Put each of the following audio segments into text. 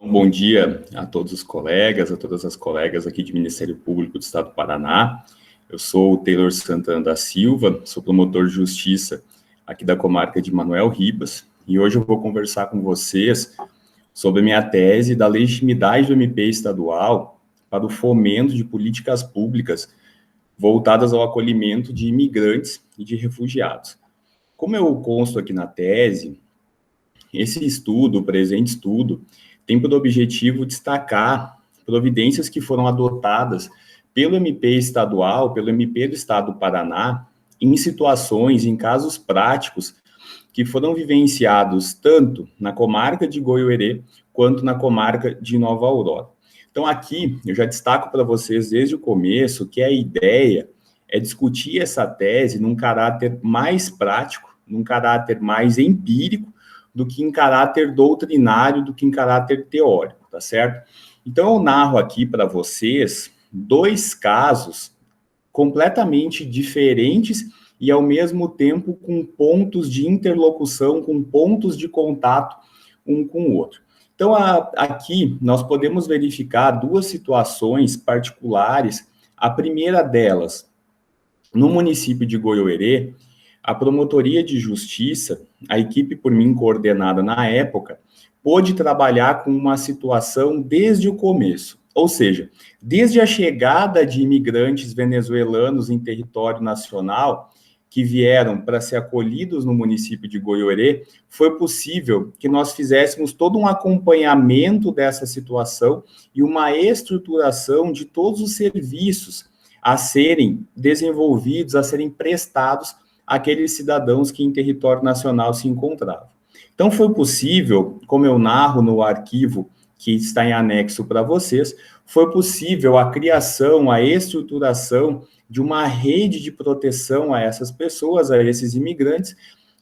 Bom dia a todos os colegas, a todas as colegas aqui do Ministério Público do Estado do Paraná. Eu sou o Taylor Santana da Silva, sou promotor de justiça aqui da comarca de Manoel Ribas, e hoje eu vou conversar com vocês sobre a minha tese da legitimidade do MP estadual para o fomento de políticas públicas voltadas ao acolhimento de imigrantes e de refugiados. Como eu consto aqui na tese, esse estudo, o presente estudo, tem por objetivo destacar providências que foram adotadas pelo MP estadual, pelo MP do Estado do Paraná, em situações, em casos práticos, que foram vivenciados tanto na comarca de Goiôerê, quanto na comarca de Nova Aurora. Então, aqui, eu já destaco para vocês desde o começo que a ideia é discutir essa tese num caráter mais prático, num caráter mais empírico, do que em caráter doutrinário, do que em caráter teórico, tá certo? Então, eu narro aqui para vocês dois casos completamente diferentes e, ao mesmo tempo, com pontos de interlocução, com pontos de contato um com o outro. Então, aqui, nós podemos verificar duas situações particulares. A primeira delas, no município de Goiôerê, a Promotoria de Justiça, a equipe por mim coordenada na época, pôde trabalhar com uma situação desde o começo, ou seja, desde a chegada de imigrantes venezuelanos em território nacional, que vieram para ser acolhidos no município de Goiôerê, foi possível que nós fizéssemos todo um acompanhamento dessa situação e uma estruturação de todos os serviços a serem desenvolvidos, a serem prestados àqueles cidadãos que em território nacional se encontravam. Então, foi possível, como eu narro no arquivo que está em anexo para vocês, foi possível a criação, a estruturação de uma rede de proteção a essas pessoas, a esses imigrantes,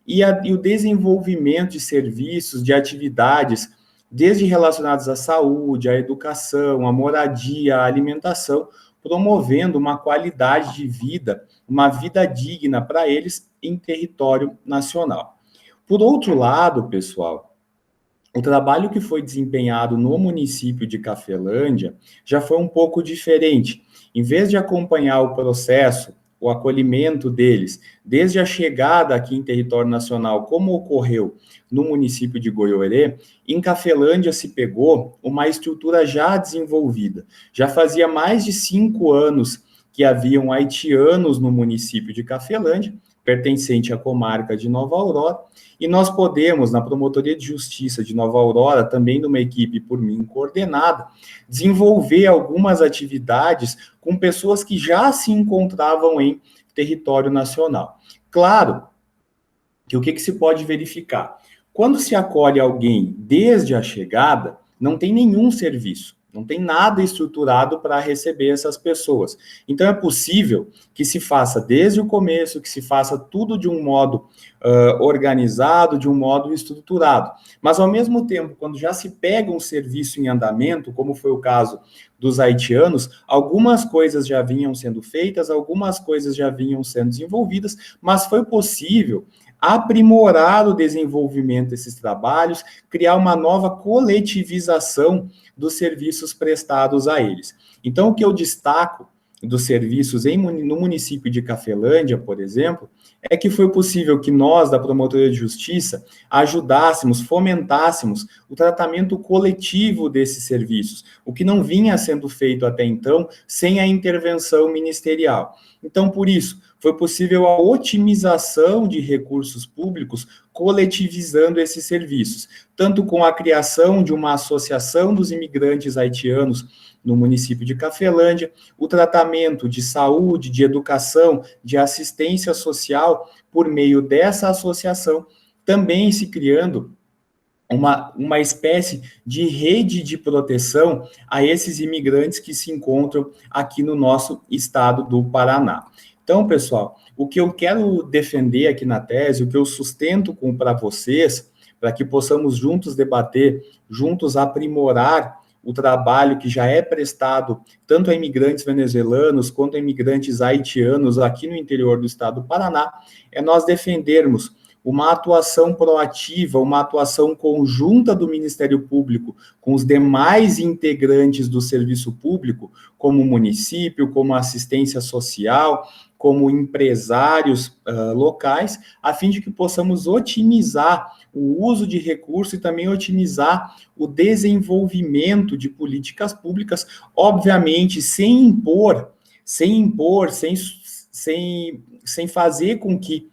e o desenvolvimento de serviços, de atividades, desde relacionados à saúde, à educação, à moradia, à alimentação, promovendo uma qualidade de vida, uma vida digna para eles em território nacional. Por outro lado, pessoal, o trabalho que foi desempenhado no município de Cafelândia já foi um pouco diferente. Em vez de acompanhar o processo, o acolhimento deles, desde a chegada aqui em território nacional, como ocorreu no município de Goiôerê, em Cafelândia se pegou uma estrutura já desenvolvida. Já fazia mais de 5 anos que haviam haitianos no município de Cafelândia, pertencente à comarca de Nova Aurora, e nós podemos, na Promotoria de Justiça de Nova Aurora, também numa equipe por mim coordenada, desenvolver algumas atividades com pessoas que já se encontravam em território nacional. Claro que o que se pode verificar? Quando se acolhe alguém desde a chegada, não tem nenhum serviço. Não tem nada estruturado para receber essas pessoas. Então, é possível que se faça desde o começo, que se faça tudo de um modo organizado, de um modo estruturado. Mas, ao mesmo tempo, quando já se pega um serviço em andamento, como foi o caso dos haitianos, algumas coisas já vinham sendo feitas, algumas coisas já vinham sendo desenvolvidas, mas foi possível aprimorar o desenvolvimento desses trabalhos, criar uma nova coletivização dos serviços prestados a eles. Então, o que eu destaco dos serviços no município de Cafelândia, por exemplo, é que foi possível que nós, da Promotoria de Justiça, ajudássemos, fomentássemos o tratamento coletivo desses serviços, o que não vinha sendo feito até então sem a intervenção ministerial. Então, por isso, foi possível a otimização de recursos públicos coletivizando esses serviços, tanto com a criação de uma associação dos imigrantes haitianos no município de Cafelândia, o tratamento de saúde, de educação, de assistência social por meio dessa associação, também se criando uma espécie de rede de proteção a esses imigrantes que se encontram aqui no nosso estado do Paraná. Então, pessoal, o que eu quero defender aqui na tese, o que eu sustento para vocês, para que possamos juntos debater, juntos aprimorar o trabalho que já é prestado tanto a imigrantes venezuelanos quanto a imigrantes haitianos aqui no interior do estado do Paraná, é nós defendermos uma atuação proativa, uma atuação conjunta do Ministério Público com os demais integrantes do serviço público, como o município, como a assistência social, como empresários locais, a fim de que possamos otimizar o uso de recursos e também otimizar o desenvolvimento de políticas públicas, obviamente sem fazer com que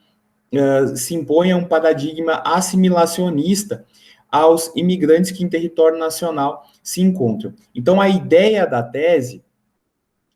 se imponha um paradigma assimilacionista aos imigrantes que em território nacional se encontram. Então, a ideia da tese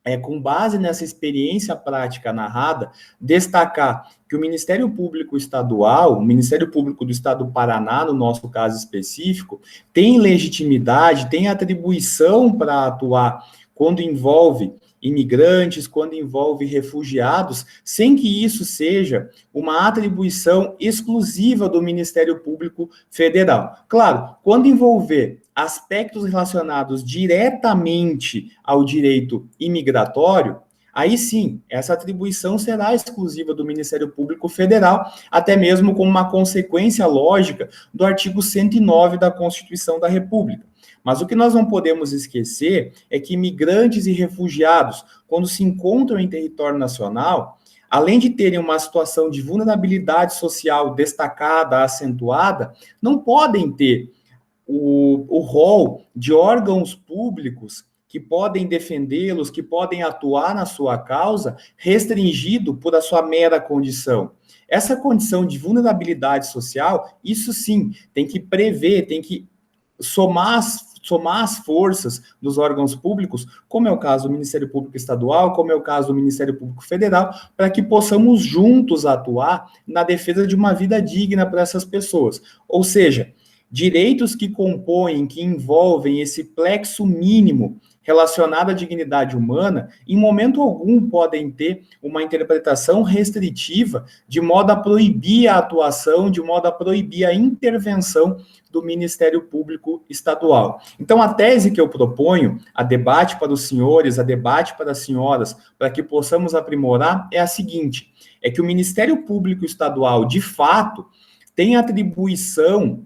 é, com base nessa experiência prática narrada, destacar que o Ministério Público Estadual, o Ministério Público do Estado do Paraná, no nosso caso específico, tem legitimidade, tem atribuição para atuar quando envolve imigrantes, quando envolve refugiados, sem que isso seja uma atribuição exclusiva do Ministério Público Federal. Claro, quando envolver aspectos relacionados diretamente ao direito imigratório, aí sim, essa atribuição será exclusiva do Ministério Público Federal, até mesmo como uma consequência lógica do artigo 109 da Constituição da República. Mas o que nós não podemos esquecer é que imigrantes e refugiados, quando se encontram em território nacional, além de terem uma situação de vulnerabilidade social destacada, acentuada, não podem ter o rol de órgãos públicos que podem defendê-los, que podem atuar na sua causa, restringido por a sua mera condição. Essa condição de vulnerabilidade social, isso sim, tem que prever, tem que somar as forças dos órgãos públicos, como é o caso do Ministério Público Estadual, como é o caso do Ministério Público Federal, para que possamos juntos atuar na defesa de uma vida digna para essas pessoas. Ou seja, direitos que compõem, que envolvem esse plexo mínimo relacionado à dignidade humana, em momento algum podem ter uma interpretação restritiva de modo a proibir a atuação, de modo a proibir a intervenção do Ministério Público Estadual. Então, a tese que eu proponho, a debate para os senhores, a debate para as senhoras, para que possamos aprimorar, é a seguinte, é que o Ministério Público Estadual, de fato, tem atribuição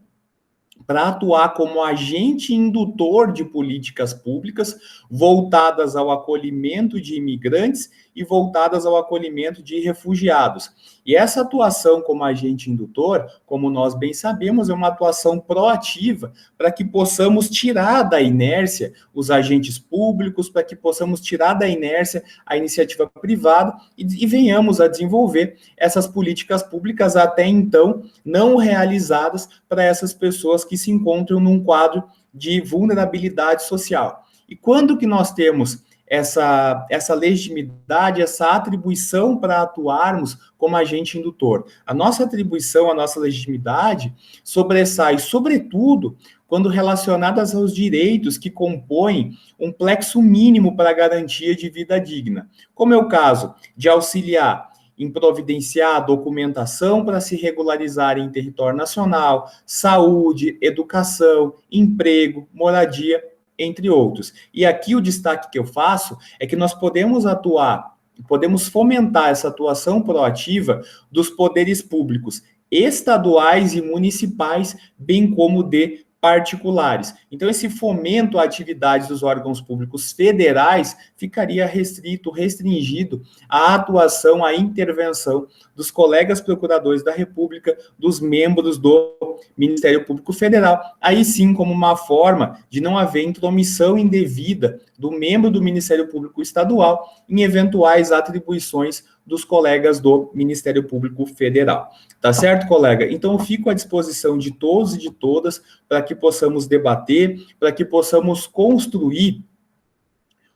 para atuar como agente indutor de políticas públicas voltadas ao acolhimento de imigrantes e voltadas ao acolhimento de refugiados. E essa atuação como agente indutor, como nós bem sabemos, é uma atuação proativa para que possamos tirar da inércia os agentes públicos, para que possamos tirar da inércia a iniciativa privada e venhamos a desenvolver essas políticas públicas até então não realizadas para essas pessoas que se encontram num quadro de vulnerabilidade social. E quando que nós temos essa legitimidade, essa atribuição para atuarmos como agente indutor? A nossa atribuição, a nossa legitimidade sobressai, sobretudo, quando relacionadas aos direitos que compõem um plexo mínimo para a garantia de vida digna, como é o caso de auxiliar em providenciar a documentação para se regularizar em território nacional, saúde, educação, emprego, moradia, entre outros. E aqui o destaque que eu faço é que nós podemos atuar, podemos fomentar essa atuação proativa dos poderes públicos estaduais e municipais, bem como de particulares. Então, esse fomento à atividade dos órgãos públicos federais ficaria restringido à atuação, à intervenção dos colegas procuradores da República, dos membros do Ministério Público Federal, aí sim como uma forma de não haver intromissão indevida do membro do Ministério Público Estadual em eventuais atribuições dos colegas do Ministério Público Federal. Tá certo, colega? Então, eu fico à disposição de todos e de todas para que possamos debater, para que possamos construir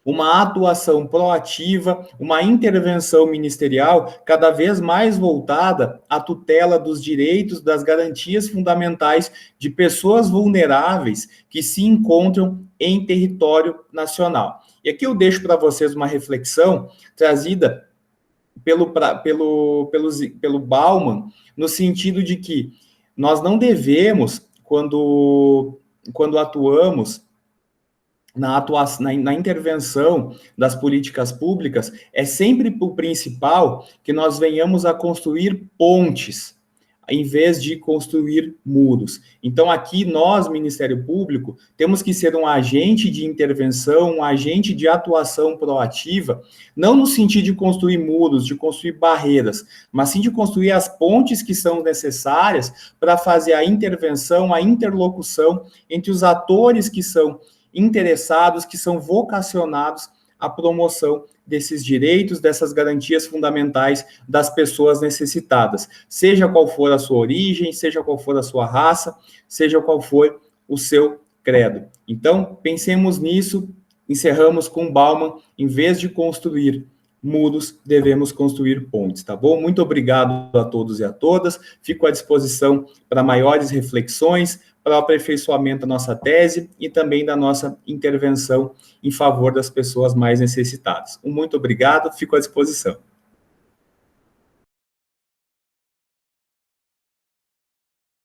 uma atuação proativa, uma intervenção ministerial cada vez mais voltada à tutela dos direitos, das garantias fundamentais de pessoas vulneráveis que se encontram em território nacional. E aqui eu deixo para vocês uma reflexão trazida pelo Bauman, no sentido de que nós não devemos, quando atuamos na intervenção das políticas públicas, é sempre o principal que nós venhamos a construir pontes em vez de construir muros. Então, aqui, nós, Ministério Público, temos que ser um agente de intervenção, um agente de atuação proativa, não no sentido de construir muros, de construir barreiras, mas sim de construir as pontes que são necessárias para fazer a intervenção, a interlocução entre os atores que são interessados, que são vocacionados à promoção desses direitos, dessas garantias fundamentais das pessoas necessitadas, seja qual for a sua origem, seja qual for a sua raça, seja qual for o seu credo. Então, pensemos nisso, encerramos com Bauman, em vez de construir muros, devemos construir pontes, tá bom? Muito obrigado a todos e a todas, fico à disposição para maiores reflexões, para o aperfeiçoamento da nossa tese e também da nossa intervenção em favor das pessoas mais necessitadas. Muito obrigado, fico à disposição.